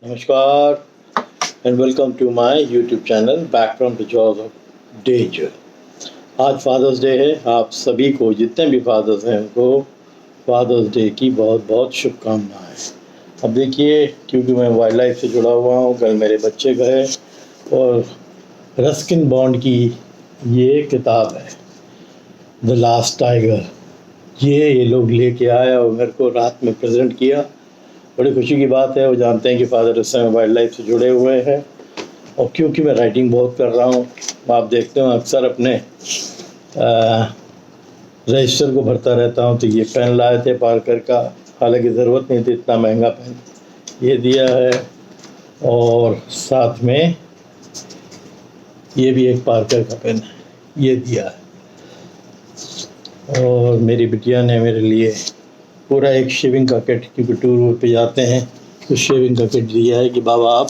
Namaskar and welcome to my YouTube channel Back from the Jaws of Danger। आज fathers day है। आप सभी को, जितने भी फादर्स हैं, उनको फादर्स डे की बहुत बहुत शुभकामनाएं। अब देखिए, क्योंकि मैं वाइल्ड लाइफ से जुड़ा हुआ हूँ, कल मेरे बच्चे गए और रस्किन बॉन्ड की ये किताब है द लास्ट टाइगर, ये लोग लेके आए और मेरे को रात में प्रेजेंट किया। बड़ी खुशी की बात है। वो जानते हैं कि फादर इस समय वाइल्ड लाइफ से जुड़े हुए हैं और क्योंकि मैं राइटिंग बहुत कर रहा हूँ, आप देखते हो अक्सर अपने रजिस्टर को भरता रहता हूँ, तो ये पेन लाए थे पार्कर का। हालांकि ज़रूरत नहीं थी, इतना महंगा पेन ये दिया है और साथ में ये भी एक पार्कर का पेन है, ये दिया है। और मेरी बिटिया ने मेरे लिए पूरा एक शेविंग का किट, क्योंकि टूर पे जाते हैं तो शेविंग का किट दिया है कि बाबा आप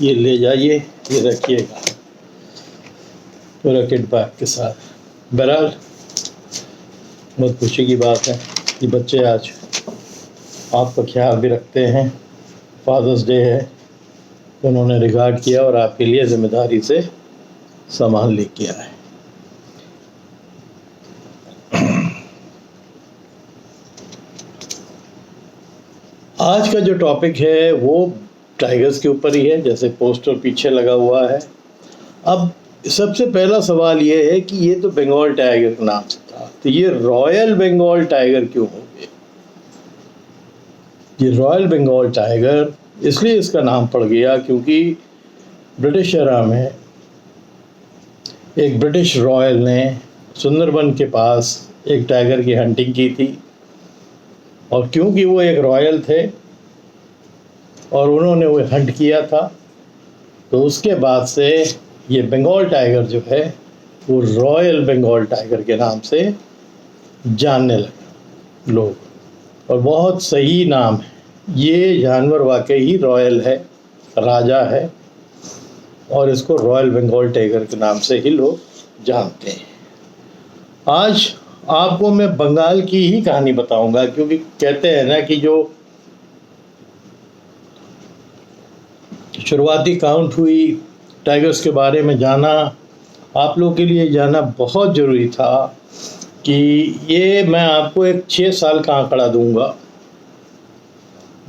ये ले जाइए, ये रखिएगा, पूरा किट बैग के साथ। बहरहाल बहुत खुशी की बात है कि बच्चे आज आपका ख्याल भी रखते हैं। फादर्स डे है, उन्होंने रिगार्ड किया और आपके लिए जिम्मेदारी से सामान लेके आए। आज का जो टॉपिक है वो टाइगर्स के ऊपर ही है, जैसे पोस्टर पीछे लगा हुआ है। अब सबसे पहला सवाल ये है कि ये तो बंगाल टाइगर के नाम से था, तो ये रॉयल बंगाल टाइगर क्यों हो गया? ये रॉयल बंगाल टाइगर इसलिए इसका नाम पड़ गया क्योंकि ब्रिटिश एरा में एक ब्रिटिश रॉयल ने सुंदरबन के पास एक टाइगर की हंटिंग की थी, और क्योंकि वो एक रॉयल थे और उन्होंने वो हंट किया था, तो उसके बाद से ये बंगाल टाइगर जो है वो रॉयल बंगाल टाइगर के नाम से जानने लगे लोग, और बहुत सही नाम है। ये जानवर वाकई ही रॉयल है, राजा है, और इसको रॉयल बंगाल टाइगर के नाम से ही लोग जानते हैं। आज आपको मैं बंगाल की ही कहानी बताऊंगा, क्योंकि कहते हैं ना कि जो शुरुआती काउंट हुई टाइगर्स के बारे में जाना, आप लोगों के लिए जाना बहुत ज़रूरी था। कि ये मैं आपको एक 6 साल का आंकड़ा दूंगा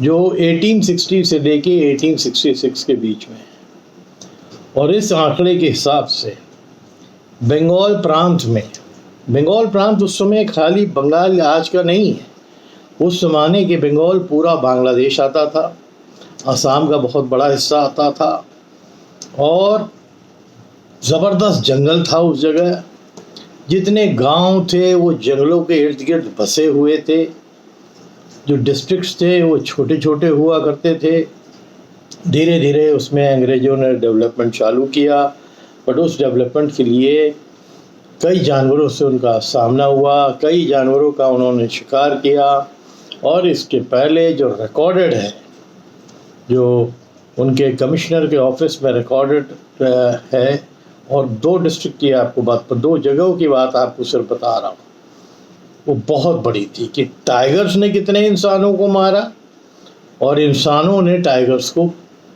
जो 1860 से लेके 1866 के बीच में, और इस आंकड़े के हिसाब से बंगाल प्रांत उस समय खाली बंगाल आज का नहीं है, उस ज़माने के बंगाल पूरा बांग्लादेश आता था, असम का बहुत बड़ा हिस्सा आता था, और ज़बरदस्त जंगल था उस जगह। जितने गांव थे वो जंगलों के इर्द गिर्द बसे हुए थे। जो डिस्ट्रिक्ट्स थे वो छोटे छोटे हुआ करते थे। धीरे धीरे उसमें अंग्रेज़ों ने डेवलपमेंट चालू किया, बट उस डेवलपमेंट के लिए कई जानवरों से उनका सामना हुआ, कई जानवरों का उन्होंने शिकार किया। और इसके पहले जो रिकॉर्डेड है, जो उनके कमिश्नर के ऑफिस में रिकॉर्डेड है, और 2 डिस्ट्रिक्ट की आपको बात, 2 जगहों की बात आपको सिर्फ बता रहा हूँ, वो बहुत बड़ी थी कि टाइगर्स ने कितने इंसानों को मारा और इंसानों ने टाइगर्स को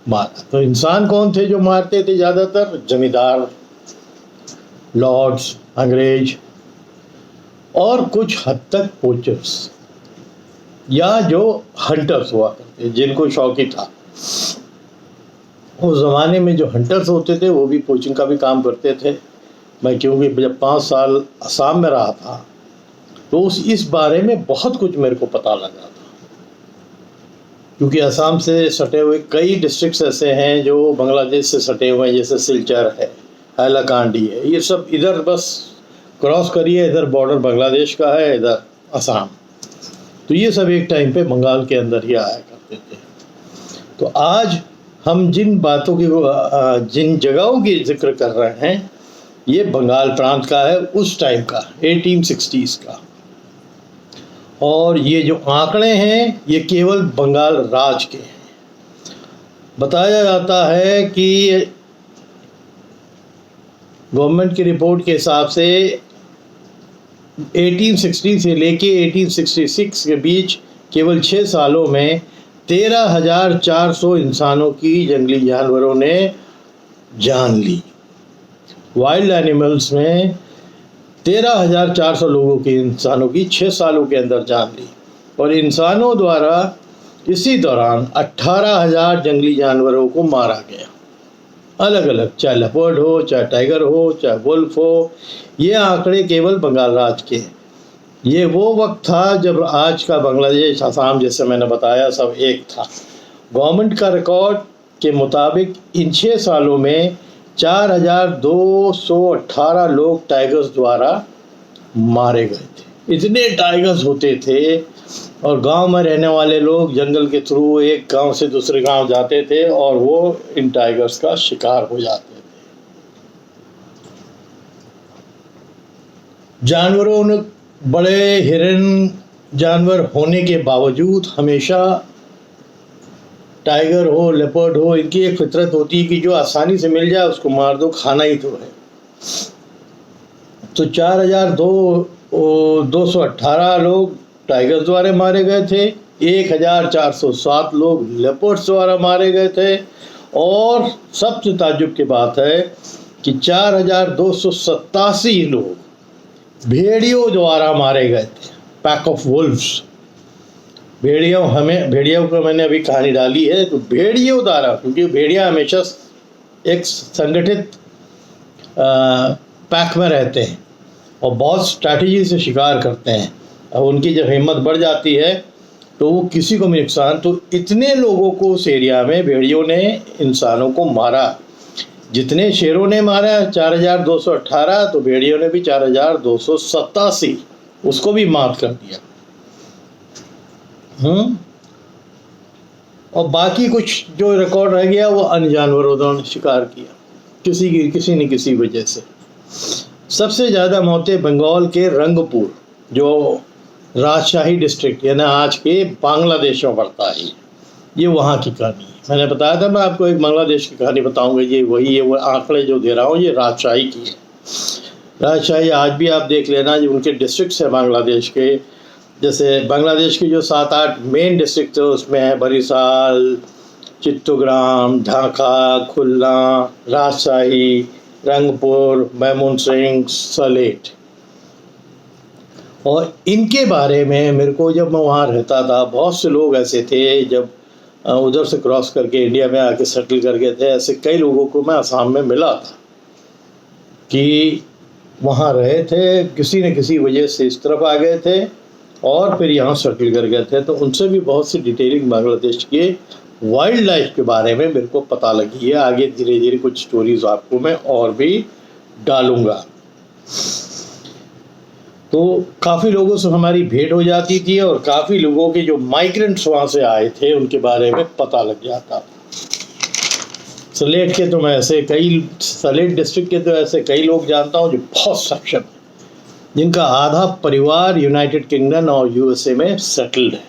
मारा। तो इंसान कौन थे जो मारते थे? ज़्यादातर जमींदार, लॉर्ड्स, अंग्रेज, और कुछ हद तक पोचर्स या जो हंटर्स हुआ करते, जिनको शौकी था। उस ज़माने में जो हंटर्स होते थे वो भी पोचिंग का भी काम करते थे। मैं क्योंकि जब 5 साल असम में रहा था, तो इस बारे में बहुत कुछ मेरे को पता लगा था, क्योंकि असम से सटे हुए कई डिस्ट्रिक्ट्स ऐसे हैं जो बांग्लादेश से सटे हुए हैं, जैसे सिलचर है, हैलाकांडी है, ये सब इधर बस क्रॉस करिए, इधर बॉर्डर बांग्लादेश का है, इधर असम। तो ये सब एक टाइम पे बंगाल के अंदर ही आया करते थे। तो आज हम जिन बातों की, जिन जगहों की जिक्र कर रहे हैं, ये बंगाल प्रांत का है, उस टाइम का, 1860s का। और ये जो आंकड़े हैं ये केवल बंगाल राज के हैं। बताया जाता है कि गवर्नमेंट की रिपोर्ट के हिसाब से 1860 से लेके 1866 के बीच केवल 6 सालों में 13,400 इंसानों की जंगली जानवरों ने जान ली। वाइल्ड एनिमल्स में 13,400 लोगों की, इंसानों की 6 सालों के अंदर जान ली। और इंसानों द्वारा इसी दौरान 18,000 जंगली जानवरों को मारा गया, अलग अलग, चाहे लेपर्ड हो, चाहे टाइगर हो, चाहे वुल्फ हो। ये आंकड़े केवल बंगाल राज्य के हैं। ये वो वक्त था जब आज का बांग्लादेश, असम, जैसे मैंने बताया, सब एक था। गवर्नमेंट का रिकॉर्ड के मुताबिक इन 6 सालों में 4,218 लोग टाइगर्स द्वारा मारे गए थे। इतने टाइगर्स होते थे, और गांव में रहने वाले लोग जंगल के थ्रू एक गांव से दूसरे गांव जाते थे और वो इन टाइगर्स का शिकार हो जाते थे। जानवरों ने, बड़े हिरन जानवर होने के बावजूद, हमेशा टाइगर हो, लेपर्ड हो, इनकी एक फितरत होती है कि जो आसानी से मिल जाए उसको मार दो, खाना ही तो है। तो 4,218 लोग टाइगर्स द्वारा मारे गए थे, 1,407 लोग लेपर्ड्स द्वारा मारे गए थे, और सबसे ताज्जुब की बात है कि 4,287 लोग भेड़ियों द्वारा मारे गए थे, पैक ऑफ वुल्व्स। भेड़ियों को मैंने अभी कहानी डाली है, तो भेड़ियों द्वारा, क्योंकि भेड़िया हमेशा एक संगठित पैक में रहते हैं और बहुत स्ट्रैटेजी से शिकार करते हैं। अब उनकी जब हिम्मत बढ़ जाती है तो वो किसी को भी नुकसान, तो इतने लोगों को उस एरिया में भेड़ियों ने, इंसानों को मारा। जितने शेरों ने मारा 4,218, तो भेड़ियों ने भी 4,287 उसको भी माफ कर दिया। और बाकी कुछ जो रिकॉर्ड रह गया वो अन्य जानवरों ने शिकार किया, किसी न किसी वजह से। सबसे ज़्यादा मौतें बंगाल के रंगपुर, जो राजशाही डिस्ट्रिक्ट यानी आज के बांग्लादेश में पड़ता है, ये वहाँ की कहानी है। मैंने बताया था मैं आपको एक बांग्लादेश की कहानी बताऊंगा, ये वही है। वो आंकड़े जो दे रहा हूँ ये राजशाही की है। राजशाही आज भी आप देख लेना, जो उनके डिस्ट्रिक्ट्स हैं बांग्लादेश के, जैसे बांग्लादेश की जो 7-8 मेन डिस्ट्रिक्ट है उसमें है बरिशाल, चित्तग्राम, ढाका, खुलना, राजशाही, रंगपुर, मैमून सिंह, सलेट। और इनके बारे में मेरे को, जब मैं वहाँ रहता था, बहुत से लोग ऐसे थे जब उधर से क्रॉस करके इंडिया में आके सेटल कर गए थे। ऐसे कई लोगों को मैं असम में मिला था कि वहाँ रहे थे, किसी न किसी वजह से इस तरफ आ गए थे और फिर यहाँ सेटल कर गए थे। तो उनसे भी बहुत सी डिटेलिंग बांग्लादेश के वाइल्ड लाइफ के बारे में मेरे को पता लगी है। आगे धीरे धीरे कुछ स्टोरीज आपको मैं और भी डालूँगा। तो काफ़ी लोगों से हमारी भेंट हो जाती थी और काफ़ी लोगों के जो माइग्रेंट्स वहाँ से आए थे उनके बारे में पता लग जाता था। सलेट के तो मैं ऐसे कई, सलेट डिस्ट्रिक्ट के तो ऐसे कई लोग जानता हूँ जो बहुत सक्षम हैं, जिनका आधा परिवार यूनाइटेड किंगडम और यूएसए में सेटल्ड है।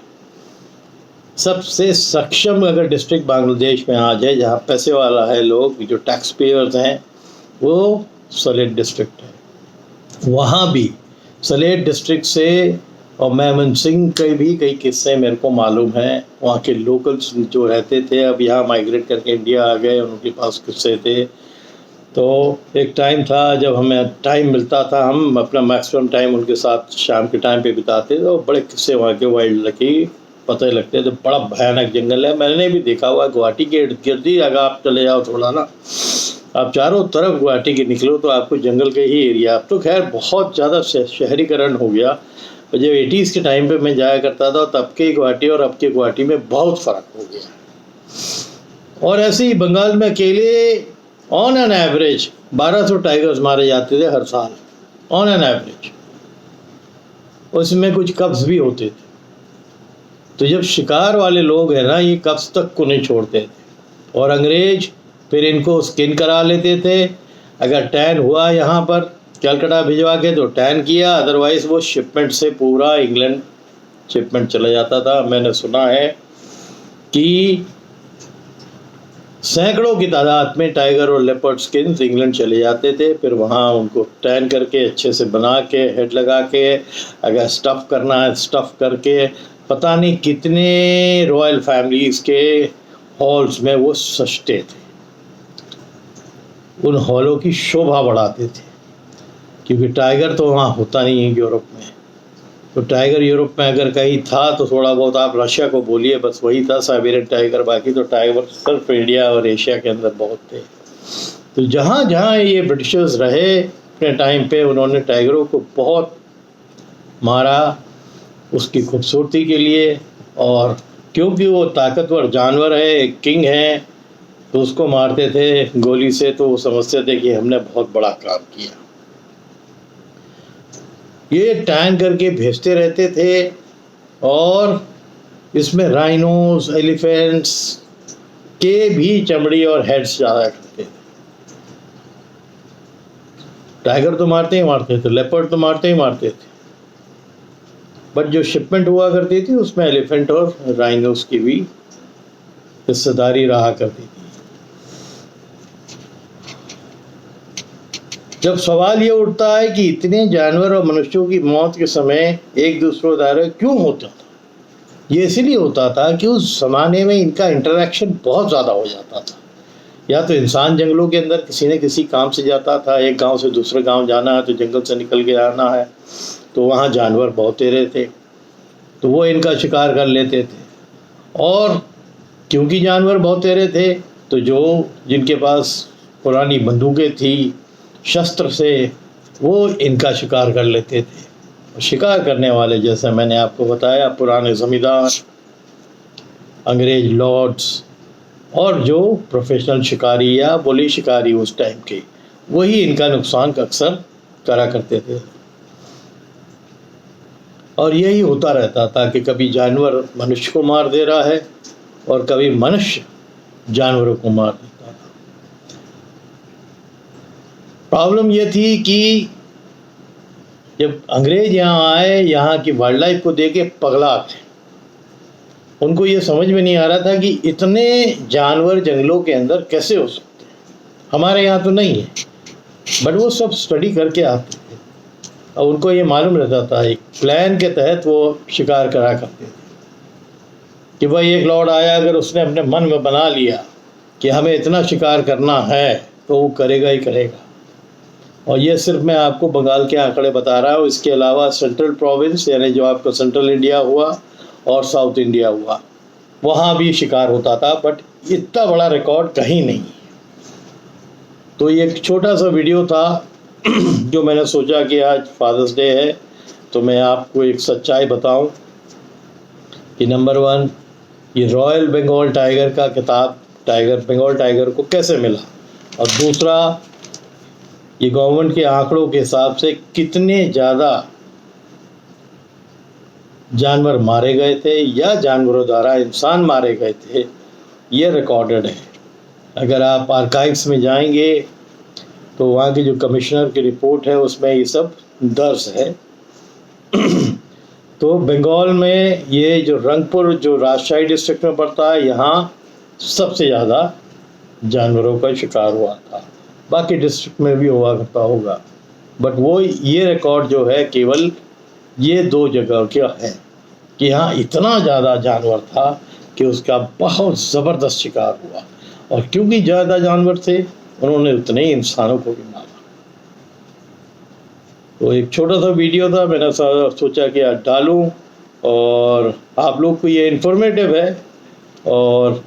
सबसे सक्षम अगर डिस्ट्रिक्ट बांग्लादेश में आ जाए, जहाँ पैसे वाला है लोग, जो टैक्स पेयर्स हैं, वो सलेट डिस्ट्रिक्ट है। वहाँ भी सलेट डिस्ट्रिक्ट से और मैमन सिंह के भी कई किस्से मेरे को मालूम हैं। वहाँ के लोकल्स जो रहते थे, अब यहाँ माइग्रेट करके इंडिया आ गए, उनके पास किस्से थे। तो एक टाइम था जब हमें टाइम मिलता था, हम अपना मैक्सिमम टाइम उनके साथ शाम के टाइम पे बिताते थे। और बड़े किस्से वहाँ के वाइल्ड लाइफ पता लगते थे। बड़ा भयानक जंगल है, मैंने भी देखा हुआ। गुवाहाटी के इर्द गिर्द ही अगर आप चले जाओ थोड़ा ना, आप चारों तरफ गुवाहाटी के निकलो तो आपको जंगल के ही एरिया। अब तो खैर बहुत ज़्यादा शहरीकरण हो गया। जब 80s के टाइम पे मैं जाया करता था, तब के गुवाहाटी और अब के गुवाहाटी में बहुत फ़र्क हो गया। और ऐसे ही बंगाल में अकेले ऑन एन एवरेज 1200 टाइगर्स मारे जाते थे हर साल, ऑन एन एवरेज। उसमें कुछ कब्ज़ भी होते थे। तो जब शिकार वाले लोग हैं ना, ये कब्ज़ तक को नहीं छोड़ते थे। और अंग्रेज़ फिर इनको स्किन करा लेते थे। अगर टैन हुआ यहाँ पर कलकत्ता भिजवा के तो टैन किया, अदरवाइज़ वो शिपमेंट से पूरा इंग्लैंड शिपमेंट चला जाता था। मैंने सुना है कि सैकड़ों की तादाद में टाइगर और लेपर्ड स्किन इंग्लैंड चले जाते थे। फिर वहाँ उनको टैन करके अच्छे से बना के, हेड लगा के, अगर स्टफ़ करना है स्टफ़ करके, पता नहीं कितने रॉयल फैमिलीज़ के हॉल्स में वो सजते थे, उन हॉलों की शोभा बढ़ाते थे, क्योंकि टाइगर तो वहाँ होता नहीं है यूरोप में। तो टाइगर यूरोप में अगर कहीं था तो थोड़ा बहुत आप रशिया को बोलिए, बस वही था साइबेरियन टाइगर, बाकी तो टाइगर सिर्फ इंडिया और एशिया के अंदर बहुत थे। तो जहाँ जहाँ ये ब्रिटिशर्स रहे अपने टाइम पे, उन्होंने टाइगरों को बहुत मारा उसकी खूबसूरती के लिए, और क्योंकि वो ताकतवर जानवर है, एक किंग है, तो उसको मारते थे गोली से, तो वो समझते थे कि हमने बहुत बड़ा काम किया। ये टैन करके भेजते रहते थे, और इसमें राइनोस, एलिफेंट्स के भी चमड़ी और हेड्स ज़्यादा करते थे। टाइगर तो मारते ही मारते थे, लेपर्ड तो मारते ही मारते थे, बट जो शिपमेंट हुआ करती थी उसमें एलिफेंट और राइनोस की भी हिस्सेदारी रहा करती थी। जब सवाल ये उठता है कि इतने जानवर और मनुष्यों की मौत के समय एक दूसरे द्वारा क्यों होता था, ये इसलिए होता था कि उस ज़माने में इनका इंटरेक्शन बहुत ज़्यादा हो जाता था। या तो इंसान जंगलों के अंदर किसी न किसी काम से जाता था, एक गांव से दूसरे गांव जाना है तो जंगल से निकल के आना है, तो वहाँ जानवर बहुत तेरे थे, तो वो इनका शिकार कर लेते थे। और क्योंकि जानवर बहुत तेरे थे, तो जिनके पास पुरानी बंदूकें थी, शस्त्र से, वो इनका शिकार कर लेते थे। शिकार करने वाले, जैसे मैंने आपको बताया, पुराने ज़मींदार, अंग्रेज लॉर्ड्स, और जो प्रोफेशनल शिकारी या बोली शिकारी उस टाइम के, वही इनका नुकसान अक्सर करा करते थे। और यही होता रहता था कि कभी जानवर मनुष्य को मार दे रहा है और कभी मनुष्य जानवरों को मार देता था। प्रॉब्लम ये थी कि जब अंग्रेज यहाँ आए, यहाँ की वाइल्ड लाइफ को देख के पगला थे। उनको ये समझ में नहीं आ रहा था कि इतने जानवर जंगलों के अंदर कैसे हो सकते हैं, हमारे यहाँ तो नहीं है, बट वो सब स्टडी करके आते थे। और उनको ये मालूम रहता था, एक प्लान के तहत वो शिकार करा करते थे कि भाई एक लॉर्ड आया, अगर उसने अपने मन में बना लिया कि हमें इतना शिकार करना है तो वो करेगा ही करेगा। और ये सिर्फ मैं आपको बंगाल के आंकड़े बता रहा हूँ, इसके अलावा सेंट्रल प्रोविंस यानी जो आपका सेंट्रल इंडिया हुआ और साउथ इंडिया हुआ, वहाँ भी शिकार होता था, बट इतना बड़ा रिकॉर्ड कहीं नहीं। तो ये एक छोटा सा वीडियो था जो मैंने सोचा कि आज फादर्स डे है तो मैं आपको एक सच्चाई बताऊं कि नंबर 1, ये रॉयल बंगाल टाइगर का किताब बंगाल टाइगर को कैसे मिला, और दूसरा, ये गवर्नमेंट के आंकड़ों के हिसाब से कितने ज़्यादा जानवर मारे गए थे या जानवरों द्वारा इंसान मारे गए थे, ये रिकॉर्डेड है। अगर आप आर्काइव्स में जाएंगे तो वहाँ की जो कमिश्नर की रिपोर्ट है उसमें ये सब दर्ज है। तो बंगाल में ये जो रंगपुर, जो राजशाही डिस्ट्रिक्ट में पड़ता है, यहाँ सबसे ज़्यादा जानवरों का शिकार हुआ था। बाकी डिस्ट्रिक्ट में भी हुआ करता होगा, बट वो ये रिकॉर्ड जो है केवल ये 2 जगह क्या है कि यहाँ इतना ज़्यादा जानवर था कि उसका बहुत ज़बरदस्त शिकार हुआ। और क्योंकि ज़्यादा जानवर थे, उन्होंने उतने ही इंसानों को भी मारा। तो एक छोटा सा वीडियो था, मैंने सोचा कि आज डालूं, और आप लोग को ये इन्फॉर्मेटिव है, और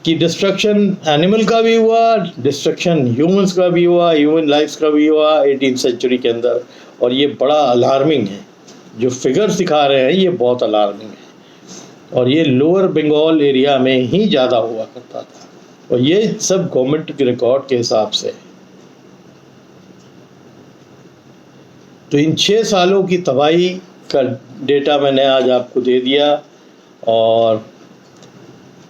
कि डिस्ट्रक्शन एनिमल का भी हुआ, डिस्ट्रक्शन ह्यूमंस का भी हुआ, ह्यूमन लाइफ्स का भी हुआ 18th सेंचुरी के अंदर। और ये बड़ा अलार्मिंग है, जो फिगर्स दिखा रहे हैं ये बहुत अलार्मिंग है, और ये लोअर बंगाल एरिया में ही ज़्यादा हुआ करता था, और ये सब गवर्नमेंट के रिकॉर्ड के हिसाब से। तो इन 6 सालों की तबाही का डेटा मैंने आज आपको दे दिया, और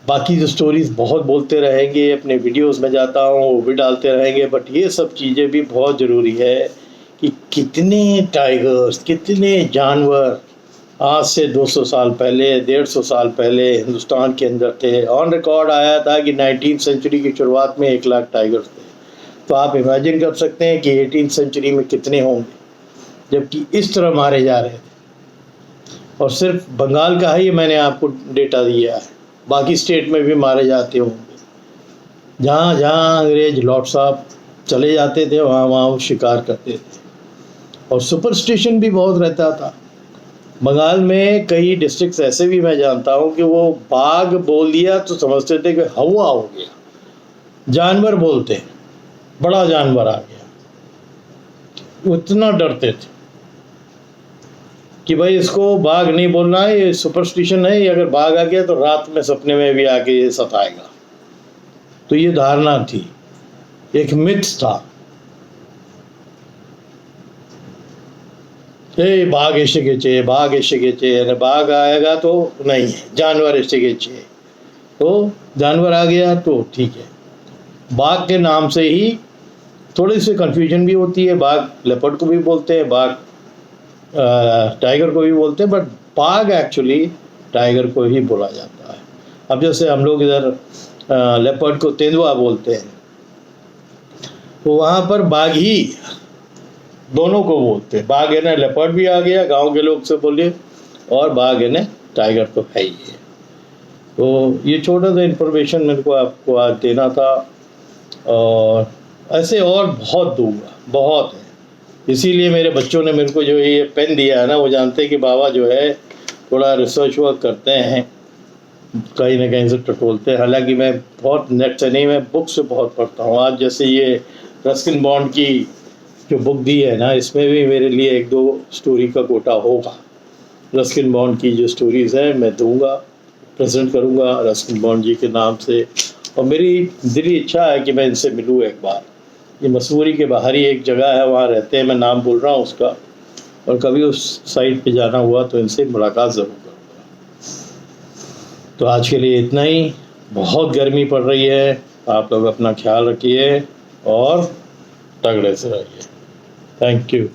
बाकी जो स्टोरीज़ बहुत बोलते रहेंगे, अपने वीडियोस में जाता हूँ वो भी डालते रहेंगे, बट ये सब चीज़ें भी बहुत ज़रूरी है कि कितने टाइगर्स, कितने जानवर आज से 200 साल पहले, 150 साल पहले हिंदुस्तान के अंदर थे। ऑन रिकॉर्ड आया था कि 19th सेंचुरी की शुरुआत में 1 लाख टाइगर्स थे। तो आप इमेजिन कर सकते हैं कि 18th सेंचुरी में कितने होंगे, जबकि इस तरह मारे जा रहे थे। और सिर्फ बंगाल का ही मैंने आपको डेटा दिया है, बाकी स्टेट में भी मारे जाते होंगे। जहाँ जहाँ अंग्रेज लॉर्ड साहब चले जाते थे वहाँ वहाँ वो शिकार करते थे, और सुपरस्टिशन भी बहुत रहता था। बंगाल में कई डिस्ट्रिक्ट्स ऐसे भी मैं जानता हूँ कि वो बाघ बोल दिया तो समझते थे कि हवा हो गया, जानवर बोलते हैं बड़ा जानवर आ गया, उतना डरते थे कि भाई इसको बाघ नहीं बोलना है, ये सुपरस्टिशन है, ये अगर बाघ आ गया तो रात में सपने में भी आके ये सताएगा। तो ये धारणा थी, एक मिथ था, बाघ ऐसे गेचे, बाघ ऐसे गेचे, बाघ आएगा तो नहीं है, जानवर ऐसे गेचे, तो जानवर आ गया तो ठीक है। बाघ के नाम से ही थोड़ी सी कन्फ्यूजन भी होती है, बाघ लेपर्ड को भी बोलते हैं, बाघ टाइगर को भी बोलते हैं, बट बाघ एक्चुअली टाइगर को ही बोला जाता है। अब जैसे हम लोग इधर लेपर्ड को तेंदुआ बोलते हैं, तो वहाँ पर बाघ ही दोनों को बोलते हैं। बाघ है ना, लेपर्ड भी आ गया गांव के लोग से बोलिए, और बाघ है ना टाइगर तो है ही है। तो ये छोटा सा इन्फॉर्मेशन मेरे को आपको आज देना था, और ऐसे और बहुत दूंगा, बहुत है। इसीलिए मेरे बच्चों ने मेरे को जो ये पेन दिया है ना, वो जानते हैं कि बाबा जो है थोड़ा रिसर्च वर्क करते हैं, कहीं ना कहीं से टटोलते हैं। हालांकि मैं बहुत नेट से नहीं, मैं बुक से बहुत पढ़ता हूँ। आज जैसे ये रस्किन बॉन्ड की जो बुक दी है ना, इसमें भी मेरे लिए 1-2 स्टोरी का कोटा होगा। रस्किन बॉन्ड की जो स्टोरीज़ हैं मैं दूंगा, प्रेजेंट करूंगा रस्किन बॉन्ड जी के नाम से। और मेरी दिली इच्छा है कि मैं इनसे मिलूँ एक बार। ये मसूरी के बाहर ही एक जगह है, वहाँ रहते हैं, मैं नाम बोल रहा हूँ उसका, और कभी उस साइड पे जाना हुआ तो इनसे मुलाकात ज़रूर करूँगा। तो आज के लिए इतना ही। बहुत गर्मी पड़ रही है, आप लोग अपना ख्याल रखिए और तगड़े से रहिए। Thank you.